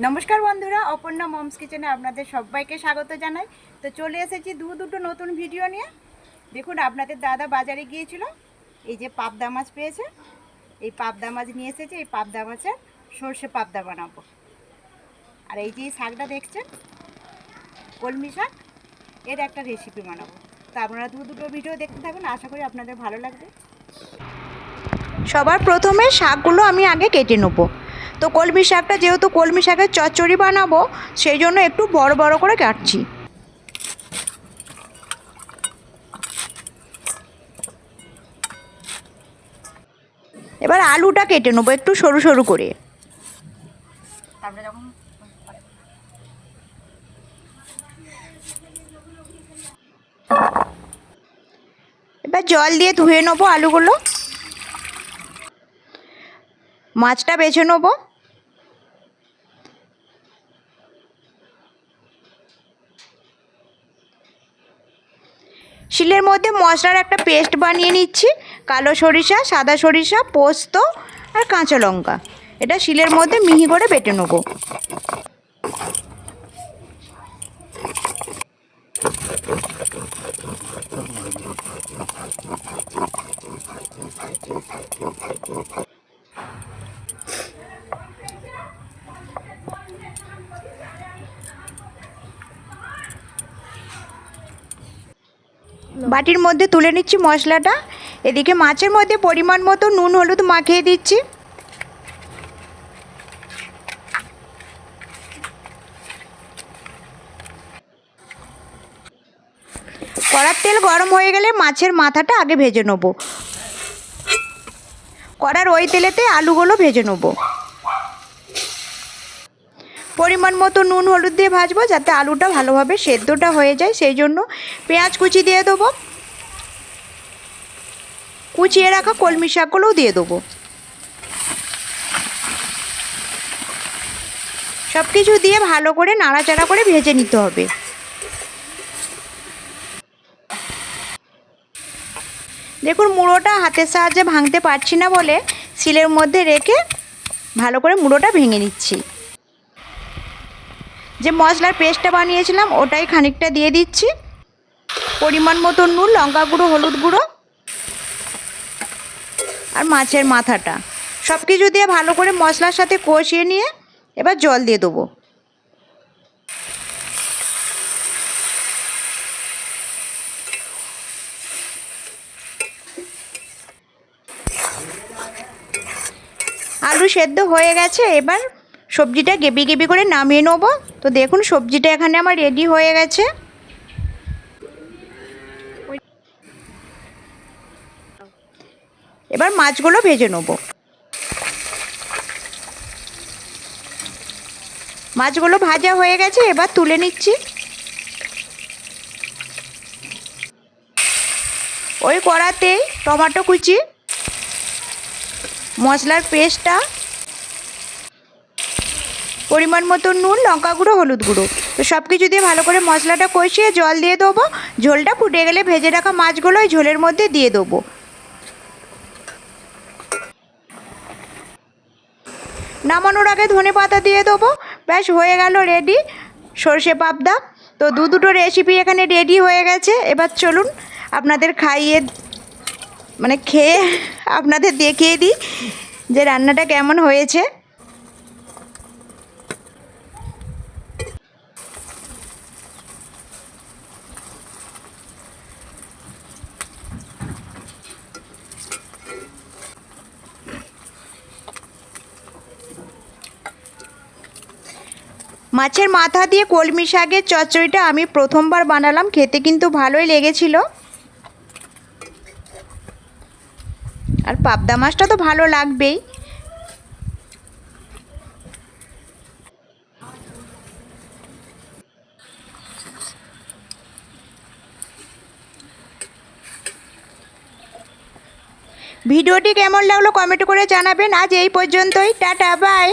নমস্কার বন্ধুরা, অপর্ণা মমস কিচেনে আপনাদের সবাইকে স্বাগত জানাই। তো চলে এসেছি দুটো নতুন ভিডিও নিয়ে। দেখুন, আপনাদের দাদা বাজারে গিয়েছিল, এই যে পাবদা মাছ পেয়েছে, এই পাবদা মাছ নিয়ে এসেছে। এই পাবদা মাছের সর্ষে পাবদা বানাবো। আর এই যে শাকটা দেখছেন, কলমি শাক, এর একটা রেসিপি বানাবো। তো আপনারা দুটো ভিডিও দেখতে থাকুন, আশা করি আপনাদের ভালো লাগবে। সবার প্রথমে শাকগুলো আমি আগে কেটে নেবো। তো কলমি শাকটা যেহেতু কলমি শাকের চচ্চড়ি বানাবো, সেই জন্য একটু বড় বড় করে কাটছি। এবার আলুটা কেটে নেবো একটু সরু সরু করে। এবার জল দিয়ে ধুয়ে নেবো আলুগুলো। মাছটা বেছে নেবো। শিলের মধ্যে মশলার একটা পেস্ট বানিয়ে নিচ্ছি। কালো সরিষা, সাদা সরিষা, পোস্ত আর কাঁচা লঙ্কা, এটা শিলের মধ্যে মিহি করে বেটে নেবো। বাটির মধ্যে তুলে নিচ্ছি মশলাটা। এদিকে মাছের মধ্যে পরিমাণ মতো নুন হলুদ মাখিয়ে দিচ্ছি। কড়ার তেল গরম হয়ে গেলে মাছের মাথাটা আগে ভেজে নেব। কড়ার ওই তেলেতে আলুগুলো ভেজে নেব। পরিমাণ মতো নুন হলুদ দিয়ে ভাজবো, যাতে আলুটা ভালোভাবে সেদ্ধটা হয়ে যায়, সেই জন্য পেঁয়াজ কুচি দিয়ে দেবো। কুচিয়ে রাখা কলমি শাকগুলোও দিয়ে দেবো। সব কিছু দিয়ে ভালো করে নাড়াচাড়া করে ভেজে নিতে হবে। দেখুন, মুড়োটা হাতের সাহায্যে ভাঙতে পারছি না বলে শিলের মধ্যে রেখে ভালো করে মুড়োটা ভেঙে নিচ্ছি। যে মশলার পেস্টটা বানিয়েছিলাম ওটাই খানিকটা দিয়ে দিচ্ছি। পরিমাণ মতো নুন, লঙ্কা গুঁড়ো, হলুদ গুঁড়ো আর মাছের মাথাটা সব কিছু দিয়ে ভালো করে মশলার সাথে কষিয়ে নিয়ে এবার জল দিয়ে দেবো। আলু সেদ্ধ হয়ে গেছে, এবার সবজিটা গেবি গেবি করে নামিয়ে নেব। তো দেখুন, সবজিটা এখানে আমার রেডি হয়ে গেছে। এবার মাছগুলো ভেজে নেব। মাছগুলো ভাজা হয়ে গেছে, এবার তুলে নিচ্ছি। ওই কড়াতেই টমেটো কুচি, মশলার পেস্টটা, পরিমাণ মতো নুন, লঙ্কা গুঁড়ো, হলুদ গুঁড়ো, তো সব কিছু দিয়ে ভালো করে মশলাটা কষিয়ে জল দিয়ে দেবো। ঝোলটা ফুটে গেলে ভেজে রাখা মাছগুলো ওই ঝোলের মধ্যে দিয়ে দেবো। নামানোর আগে ধনে পাতা দিয়ে দেবো। ব্যাস, হয়ে গেল রেডি সর্ষে পাবদা। তো দুটো রেসিপি এখানে রেডি হয়ে গেছে। এবার চলুন আপনাদের খেয়ে আপনাদের দেখিয়ে দিই যে রান্নাটা কেমন হয়েছে। মাছের মাথা দিয়ে কলমি শাকের চচ্চড়িটা আমি প্রথমবার বানালাম, খেতে কিন্তু ভালোই লেগেছিল। আর পাবদা মাছটা তো ভালো লাগবেই। ভিডিওটি কেমন লাগলো কমেন্ট করে জানাবেন। আজ এই পর্যন্তই, টাটা, বাই।